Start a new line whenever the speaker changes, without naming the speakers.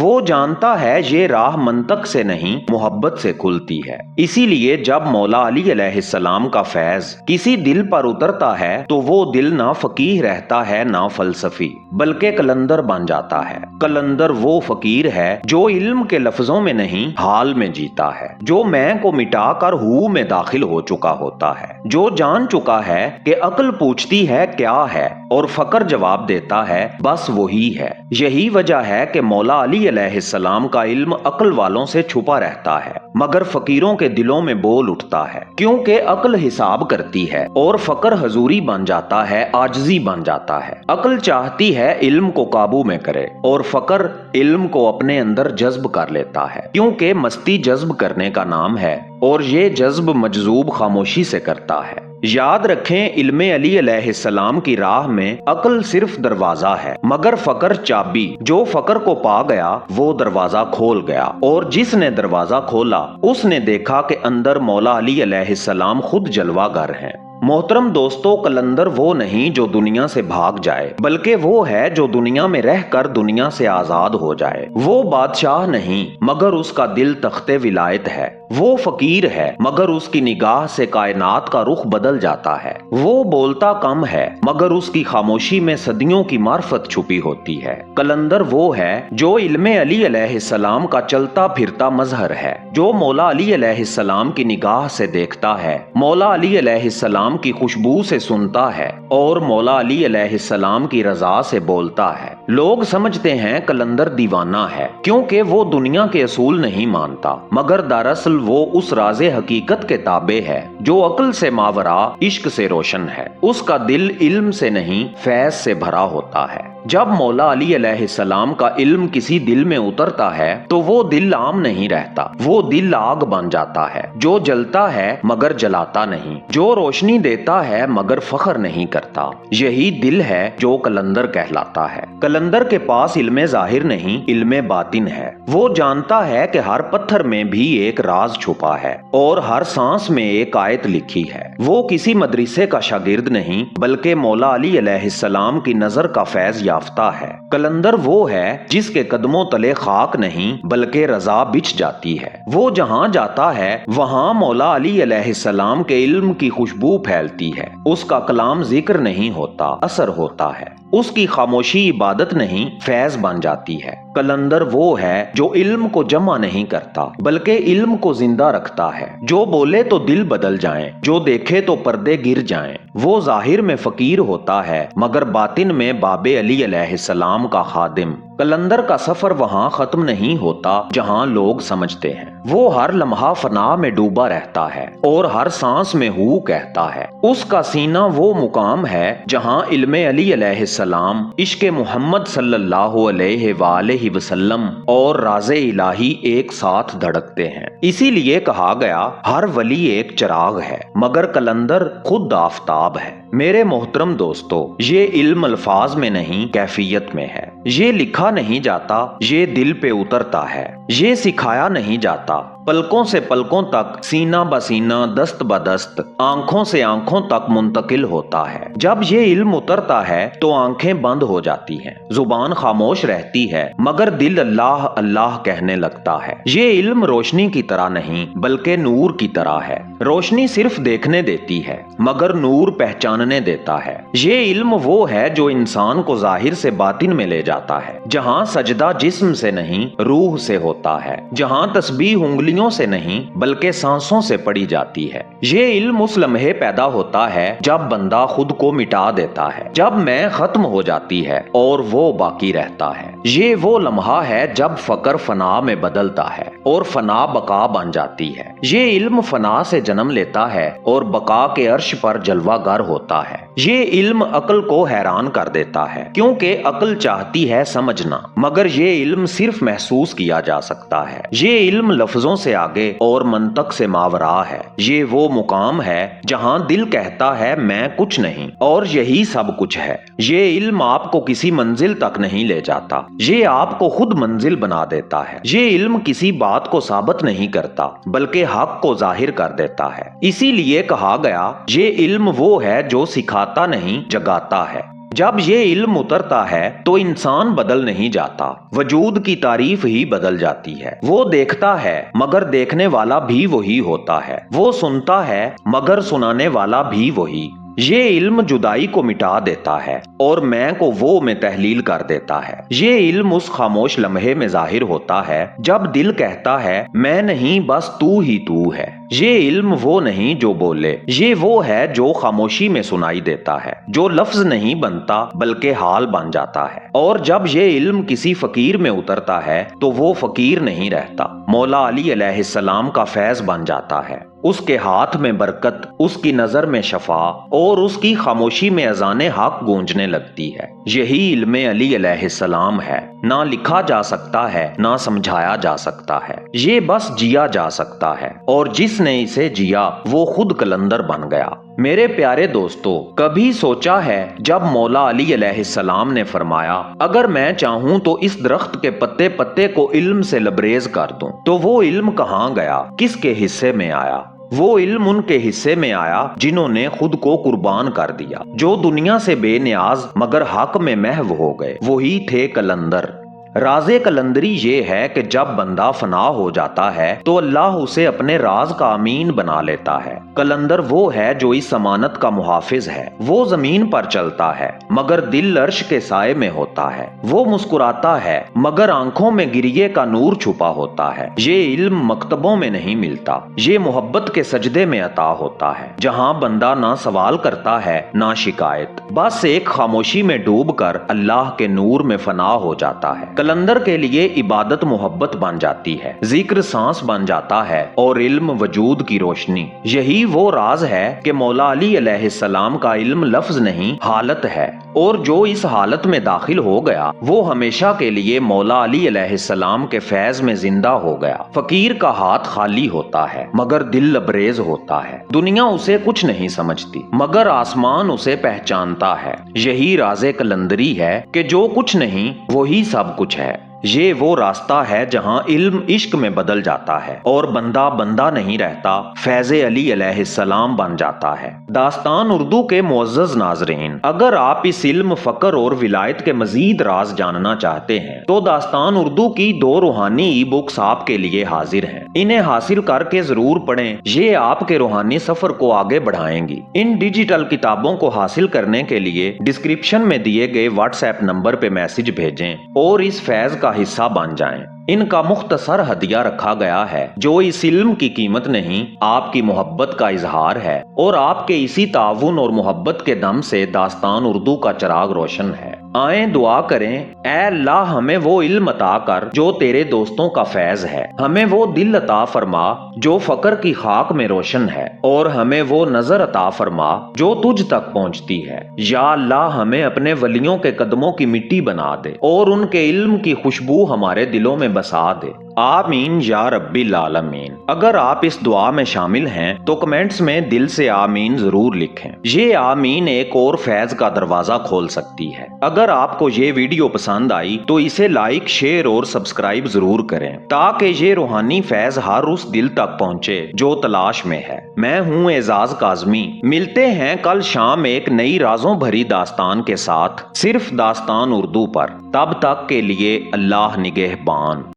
وہ جانتا ہے یہ راہ منطق سے نہیں محبت سے کھلتی ہے۔ اسی لیے جب مولا علی علیہ السلام کا فیض کسی دل پر اترتا ہے تو وہ دل نہ فقیہ رہتا ہے نہ فلسفی بلکہ قلندر بن جاتا ہے۔ قلندر وہ فقیر ہے جو علم کے لفظوں میں نہیں حال میں جیتا ہے، جو میں کو مٹا کر ہو میں داخل ہو چکا ہوتا ہے، جو جان چکا ہے کہ عقل پوچھتی ہے کیا ہے اور فقر جواب دیتا ہے بس وہی ہے۔ یہی وجہ ہے کہ مولا علی علیہ السلام کا علم عقل والوں سے چھپا رہتا ہے مگر فقیروں کے دلوں میں بول اٹھتا ہے، کیونکہ عقل حساب کرتی ہے اور فقر حضوری بن جاتا ہے، عاجزی بن جاتا ہے۔ عقل چاہتی ہے علم کو قابو میں کرے اور فقر علم کو اپنے اندر جذب کر لیتا ہے، کیونکہ مستی جذب کرنے کا نام ہے اور یہ جذب مجذوب خاموشی سے کرتا ہے۔ یاد رکھیں علم علی علیہ السلام کی راہ میں عقل صرف دروازہ ہے مگر فقر چابی۔ جو فقر کو پا گیا وہ دروازہ کھول گیا اور جس نے دروازہ کھولا اس نے دیکھا کہ اندر مولا علی علیہ السلام خود جلوہ گر ہیں۔ محترم دوستو، قلندر وہ نہیں جو دنیا سے بھاگ جائے بلکہ وہ ہے جو دنیا میں رہ کر دنیا سے آزاد ہو جائے۔ وہ بادشاہ نہیں مگر اس کا دل تخت ولایت ہے۔ وہ فقیر ہے مگر اس کی نگاہ سے کائنات کا رخ بدل جاتا ہے۔ وہ بولتا کم ہے مگر اس کی خاموشی میں صدیوں کی معرفت چھپی ہوتی ہے۔ قلندر وہ ہے جو علم علی علیہ السلام کا چلتا پھرتا مظہر ہے، جو مولا علی علیہ السلام کی نگاہ سے دیکھتا ہے، مولا علی علیہ السلام کی خوشبو سے سنتا ہے اور مولا علی علیہ السلام کی رضا سے بولتا ہے۔ لوگ سمجھتے ہیں قلندر دیوانہ ہے کیونکہ وہ دنیا کے اصول نہیں مانتا مگر دراصل وہ اس راز حقیقت کے تابع ہے جو عقل سے ماورا عشق سے روشن ہے۔ اس کا دل علم سے نہیں فیض سے بھرا ہوتا ہے۔ جب مولا علی علیہ السلام کا علم کسی دل میں اترتا ہے تو وہ دل عام نہیں رہتا، وہ دل آگ بن جاتا ہے جو جلتا ہے مگر جلاتا نہیں، جو روشنی دیتا ہے مگر فخر نہیں کرتا۔ یہی دل ہے جو قلندر کہلاتا ہے۔ قلندر کے پاس علم ظاہر نہیں علم باطن ہے۔ وہ جانتا ہے کہ ہر پتھر میں بھی ایک راز چھپا ہے اور ہر سانس میں ایک آیت لکھی ہے۔ وہ کسی مدرسے کا شاگرد نہیں بلکہ مولا علی علیہ السلام کی نظر کا فیض یافتہ ہے۔ قلندر وہ ہے جس کے قدموں تلے خاک نہیں بلکہ رضا بچھ جاتی ہے۔ وہ جہاں جاتا ہے وہاں مولا علی علیہ السلام کے علم کی خوشبو پھیلتی ہے۔ اس کا کلام ذکر نہیں ہوتا، اثر ہوتا ہے۔ اس کی خاموشی عبادت نہیں فیض بن جاتی ہے۔ قلندر وہ ہے جو علم کو جمع نہیں کرتا بلکہ علم کو زندہ رکھتا ہے۔ جو بولے تو دل بدل جائیں، جو دیکھے تو پردے گر جائیں۔ وہ ظاہر میں فقیر ہوتا ہے مگر باطن میں باب علی علیہ السلام کا خادم۔ قلندر کا سفر وہاں ختم نہیں ہوتا جہاں لوگ سمجھتے ہیں۔ وہ ہر لمحہ فنا میں ڈوبا رہتا ہے اور ہر سانس میں ہو کہتا ہے۔ اس کا سینہ وہ مقام ہے جہاں علم علی علیہ السلام، عشق محمد صلی اللہ علیہ وآلہ وسلم اور راز الہی ایک ساتھ دھڑکتے ہیں۔ اسی لیے کہا گیا ہر ولی ایک چراغ ہے مگر قلندر خود آفتاب ہے۔ میرے محترم دوستو، یہ علم الفاظ میں نہیں کیفیت میں ہے۔ یہ لکھا نہیں جاتا، یہ دل پہ اترتا ہے۔ یہ سکھایا نہیں جاتا، پلکوں سے پلکوں تک، سینہ بسینہ، دست بدست، آنکھوں سے آنکھوں تک منتقل ہوتا ہے۔ جب یہ علم اترتا ہے تو آنکھیں بند ہو جاتی ہیں، زبان خاموش رہتی ہے مگر دل اللہ اللہ کہنے لگتا ہے۔ یہ علم روشنی کی طرح نہیں بلکہ نور کی طرح ہے۔ روشنی صرف دیکھنے دیتی ہے مگر نور پہچاننے دیتا ہے۔ یہ علم وہ ہے جو انسان کو ظاہر سے باطن میں لے جاتا ہے، جہاں سجدہ جسم سے نہیں روح سے ہوتا ہے، جہاں تسبیح انگلیوں سے نہیں بلکہ سانسوں سے پڑی جاتی ہے۔ یہ علم اس لمحے پیدا ہوتا ہے جب بندہ خود کو مٹا دیتا ہے، جب میں ختم ہو جاتی ہے اور وہ باقی رہتا ہے۔ یہ وہ لمحہ ہے جب فقر فنا میں بدلتا ہے اور فنا بقا بن جاتی ہے۔ یہ علم فنا سے جنم لیتا ہے اور بقا کے عرش پر جلوہ گر ہوتا ہے۔ یہ علم عقل کو حیران کر دیتا ہے کیونکہ عقل چاہتی ہے سمجھنا مگر یہ علم صرف محسوس کیا جا سکتا ہے۔ یہ علم لفظوں سے آگے اور منطق سے ماورا ہے۔ یہ وہ مقام ہے جہاں دل کہتا ہے میں کچھ نہیں اور یہی سب کچھ ہے۔ یہ علم آپ کو کسی منزل تک نہیں لے جاتا، یہ آپ کو خود منزل بنا دیتا ہے۔ یہ علم کسی بات کو ثابت نہیں کرتا بلکہ حق کو ظاہر کر دیتا ہے۔ اسی لیے کہا گیا یہ علم وہ ہے جو سکھاتا نہیں جگاتا ہے۔ جب یہ علم اترتا ہے تو انسان بدل نہیں جاتا، وجود کی تعریف ہی بدل جاتی ہے۔ وہ دیکھتا ہے مگر دیکھنے والا بھی وہی ہوتا ہے، وہ سنتا ہے مگر سنانے والا بھی وہی۔ یہ علم جدائی کو مٹا دیتا ہے اور میں کو وہ میں تحلیل کر دیتا ہے۔ یہ علم اس خاموش لمحے میں ظاہر ہوتا ہے جب دل کہتا ہے میں نہیں بس تو ہی تو ہے۔ یہ علم وہ نہیں جو بولے، یہ وہ ہے جو خاموشی میں سنائی دیتا ہے، جو لفظ نہیں بنتا بلکہ حال بن جاتا ہے۔ اور جب یہ علم کسی فقیر میں اترتا ہے تو وہ فقیر نہیں رہتا، مولا علی علیہ السلام کا فیض بن جاتا ہے۔ اس کے ہاتھ میں برکت، اس کی نظر میں شفا اور اس کی خاموشی میں اذان حق گونجنے لگتی ہے۔ یہی علم علی علیہ السلام ہے، نہ لکھا جا سکتا ہے نہ سمجھایا جا سکتا ہے، یہ بس جیا جا سکتا ہے، اور جس نے اسے جیا وہ خود قلندر بن گیا۔ میرے پیارے دوستو، کبھی سوچا ہے جب مولا علی علیہ السلام نے فرمایا اگر میں چاہوں تو اس درخت کے پتے پتے کو علم سے لبریز کر دوں، تو وہ علم کہاں گیا، کس کے حصے میں آیا؟ وہ علم ان کے حصے میں آیا جنہوں نے خود کو قربان کر دیا، جو دنیا سے بے نیاز مگر حق میں محو ہو گئے، وہی تھے قلندر۔ راز قلندری یہ ہے کہ جب بندہ فنا ہو جاتا ہے تو اللہ اسے اپنے راز کا امین بنا لیتا ہے۔ قلندر وہ ہے جو اس امانت کا محافظ ہے، وہ زمین پر چلتا ہے مگر دل عرش کے سائے میں ہوتا ہے، وہ مسکراتا ہے مگر آنکھوں میں گریے کا نور چھپا ہوتا ہے۔ یہ علم مکتبوں میں نہیں ملتا، یہ محبت کے سجدے میں عطا ہوتا ہے، جہاں بندہ نہ سوال کرتا ہے نہ شکایت، بس ایک خاموشی میں ڈوب کر اللہ کے نور میں فنا ہو جاتا ہے۔ قلندر کے لیے عبادت محبت بن جاتی ہے، ذکر سانس بن جاتا ہے اور علم وجود کی روشنی۔ یہی وہ راز ہے کہ مولا علی علیہ السلام کا علم لفظ نہیں حالت ہے، اور جو اس حالت میں داخل ہو گیا وہ ہمیشہ کے لیے مولا علی علیہ السلام کے فیض میں زندہ ہو گیا۔ فقیر کا ہاتھ خالی ہوتا ہے مگر دل لبریز ہوتا ہے، دنیا اسے کچھ نہیں سمجھتی مگر آسمان اسے پہچانتا ہے۔ یہی راز قلندری ہے کہ جو کچھ نہیں وہی سب کچھ ہے۔ یہ وہ راستہ ہے جہاں علم عشق میں بدل جاتا ہے اور بندہ بندہ نہیں رہتا، فیض علی علیہ السلام بن جاتا ہے۔ داستان اردو کے معزز ناظرین، اگر آپ اس علم، فقر اور ولایت کے مزید راز جاننا چاہتے ہیں تو داستان اردو کی 2 روحانی ای بکس آپ کے لیے حاضر ہیں، انہیں حاصل کر کے ضرور پڑھیں، یہ آپ کے روحانی سفر کو آگے بڑھائیں گی۔ ان ڈیجیٹل کتابوں کو حاصل کرنے کے لیے ڈسکرپشن میں دیے گئے واٹس ایپ نمبر پہ میسج بھیجیں اور اس فیض کا حصہ بن جائیں۔ ان کا مختصر ہدیہ رکھا گیا ہے جو اس علم کی قیمت نہیں، آپ کی محبت کا اظہار ہے، اور آپ کے اسی تعاون اور محبت کے دم سے داستان اردو کا چراغ روشن ہے۔ آئیں دعا کریں، اے اللہ ہمیں وہ علم عطا کر جو تیرے دوستوں کا فیض ہے، ہمیں وہ دل عطا فرما جو فقر کی خاک میں روشن ہے، اور ہمیں وہ نظر عطا فرما جو تجھ تک پہنچتی ہے۔ یا اللہ ہمیں اپنے ولیوں کے قدموں کی مٹی بنا دے اور ان کے علم کی خوشبو ہمارے دلوں میں بسا دے۔ آمین یا رب العالمین۔ اگر آپ اس دعا میں شامل ہیں تو کمنٹس میں دل سے آمین ضرور لکھیں، یہ آمین ایک اور فیض کا دروازہ کھول سکتی ہے۔ اگر آپ کو یہ ویڈیو پسند آئی تو اسے لائک، شیئر اور سبسکرائب ضرور کریں تاکہ یہ روحانی فیض ہر اس دل تک پہنچے جو تلاش میں ہے۔ میں ہوں اعزاز کاظمی، ملتے ہیں کل شام ایک نئی رازوں بھری داستان کے ساتھ، صرف داستان اردو پر۔ تب تک کے لیے اللہ نگہبان۔